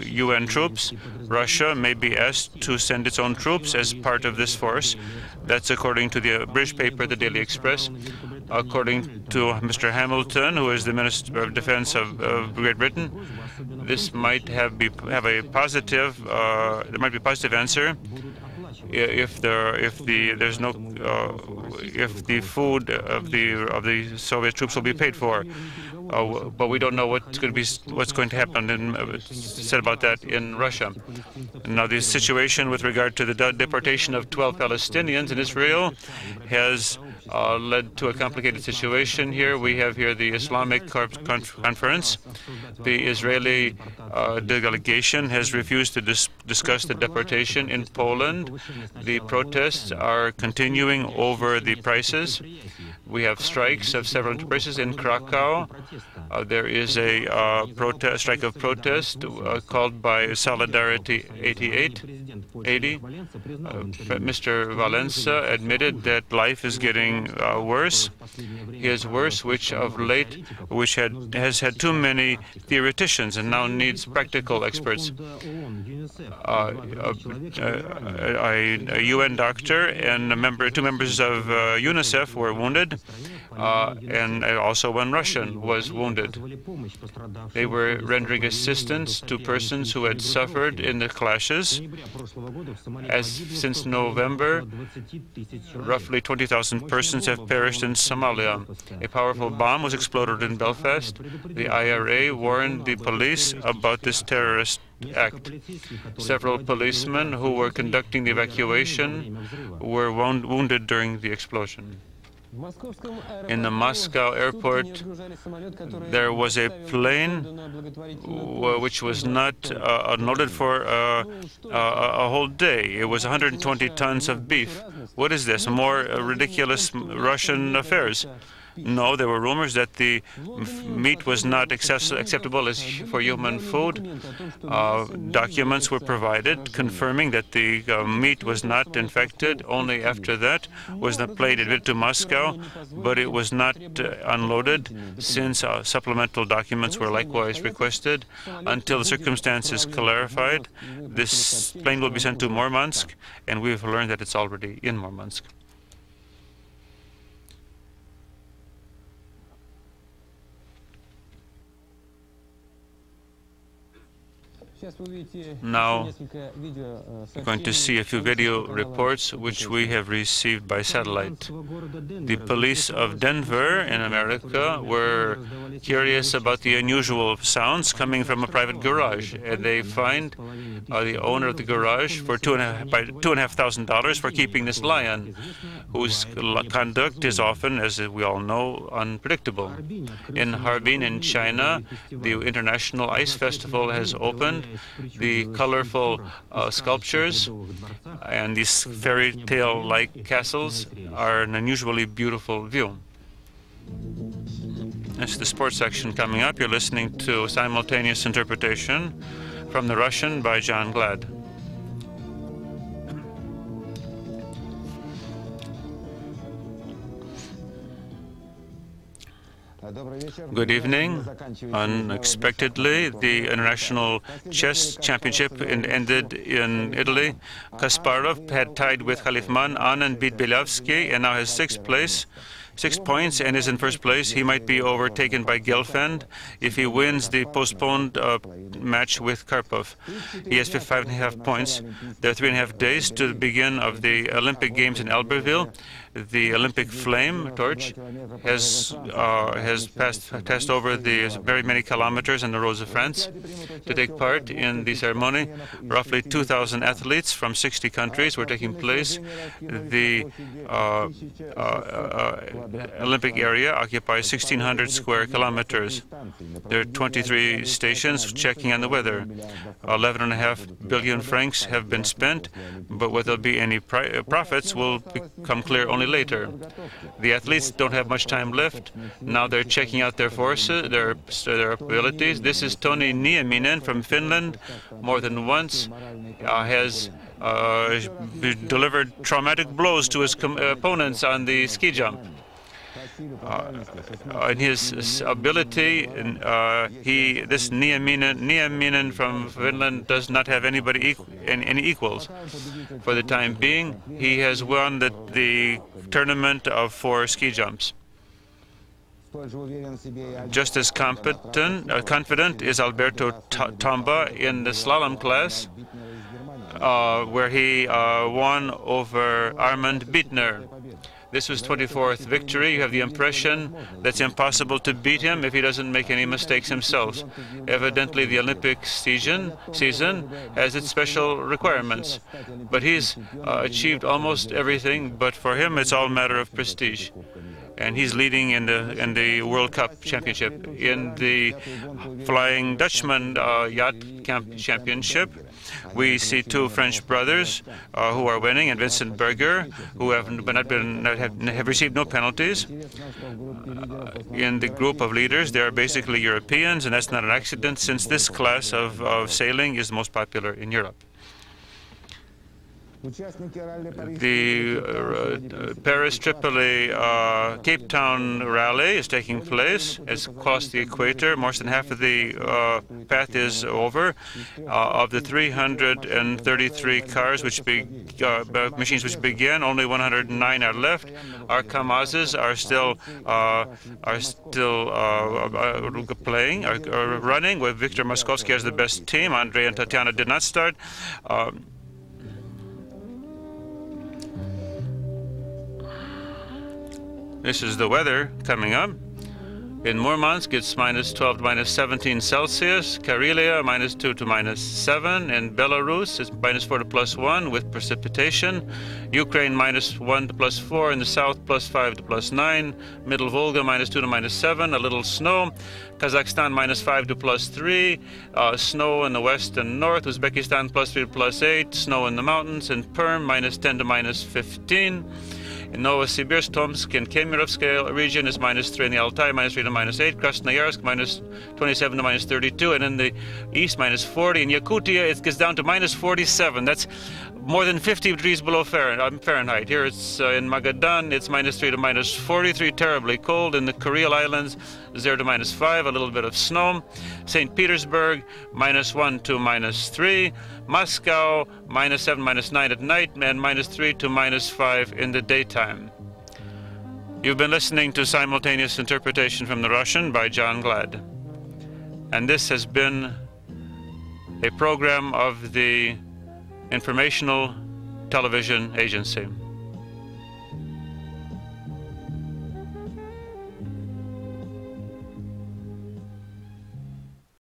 UN troops. Russia may be asked to send its own troops as part of this force. That's according to the British paper, the Daily Express. According to Mr. Hamilton, who is the Minister of Defense of Great Britain, this might have a positive. There might be a positive answer if the food of the Soviet troops will be paid for. But we don't know what's going to happen said about that in Russia. Now, the situation with regard to the deportation of 12 Palestinians in Israel has led to a complicated situation here. We have here the Islamic Conference. The Israeli delegation has refused to discuss the deportation in Poland. The protests are continuing over the prices. We have strikes of several enterprises in Krakow. There is a strike of protest called by Solidarity 80. Mr. Valensa admitted that life is getting worse. He is worse, which of late, has had too many theoreticians and now needs practical experts. A UN doctor and two members of UNICEF were wounded, and also one Russian was wounded. They were rendering assistance to persons who had suffered in the clashes. Since November, roughly 20,000 persons have perished in Somalia. A powerful bomb was exploded in Belfast. The IRA warned the police about this terrorist act. Several policemen who were conducting the evacuation were wounded during the explosion. In the Moscow airport, there was a plane which was not unloaded for a whole day. It was 120 tons of beef. What is this? More ridiculous Russian affairs? No, there were rumors that the meat was not acceptable as for human food. Documents were provided confirming that the meat was not infected. Only after that was the plane admitted to Moscow, but it was not unloaded since supplemental documents were likewise requested. Until the circumstances clarified, this plane will be sent to Murmansk, and we've learned that it's already in Murmansk. Now, you're going to see a few video reports which we have received by satellite. The police of Denver in America were curious about the unusual sounds coming from a private garage, and they fined the owner of the garage for $2,500 for keeping this lion, whose conduct is often, as we all know, unpredictable. In Harbin in China, the International Ice Festival has opened. The colorful sculptures and these fairy tale-like castles are an unusually beautiful view. That's the sports section coming up. You're listening to simultaneous interpretation from the Russian by John Glad. Good evening. Unexpectedly, the International Chess Championship ended in Italy. Kasparov had tied with Khalifman, Anand beat Beliavsky, and now has 6 points, and is in first place. He might be overtaken by Gelfand if he wins the postponed match with Karpov. He has 5.5 points. There are 3.5 days to the begin of the Olympic Games in Albertville. The Olympic flame torch has passed over the very many kilometers in the roads of France to take part in the ceremony. Roughly 2,000 athletes from 60 countries were taking place. The Olympic area occupies 1,600 square kilometers. There are 23 stations checking on the weather. 11.5 billion francs have been spent, but whether there'll be any profits will become clear only later. The athletes don't have much time left. Now they're checking out their forces, their abilities. This is Toni Nieminen from Finland. More than once has delivered traumatic blows to his opponents on the ski jump. in his ability. This Nieminen from Finland does not have any equals. For the time being, he has won the tournament of 4 ski jumps. Just as confident is Alberto Tomba in the slalom class, where he won over Armand Bittner. This was 24th victory. You have the impression that it's impossible to beat him if he doesn't make any mistakes himself. Evidently, the Olympic season has its special requirements. But he's achieved almost everything, but for him, it's all a matter of prestige. And he's leading in the World Cup Championship. In the Flying Dutchman Yacht Championship, we see 2 French brothers who are winning, and Vincent Berger, who have received no penalties. In the group of leaders, they are basically Europeans, and that's not an accident, since this class of sailing is the most popular in Europe. The Paris-Tripoli Cape Town rally is taking place. It's crossed the equator. More than half of the path is over. Of the 333 cars machines which began, only 109 are left. Our Kamazes are still running, with Viktor Moskovsky as the best team. Andrei and Tatiana did not start. This is the weather coming up. In Murmansk, it's -12 to -17 Celsius. Karelia, -2 to -7. In Belarus, it's -4 to +1 with precipitation. Ukraine, -1 to +4. In the south, +5 to +9. Middle Volga, -2 to -7. A little snow. Kazakhstan, -5 to +3. Snow in the west and north. Uzbekistan, +3 to +8. Snow in the mountains. In Perm, -10 to -15. In Novosibirsk, Tomsk, and Kemirovskaya region is -3 in the Altai, -3 to -8. Krasnoyarsk, -27 to -32. And in the east, -40. In Yakutia, it gets down to -47. That's more than 50 degrees below Fahrenheit. Here it's in Magadan, it's -3 to -43, terribly cold. In the Kuril Islands, 0 to -5, a little bit of snow. St. Petersburg, -1 to -3. Moscow, -7, -9 at night, and -3 to -5 in the daytime. You've been listening to simultaneous interpretation from the Russian by John Glad. And this has been a program of the Informational Television Agency.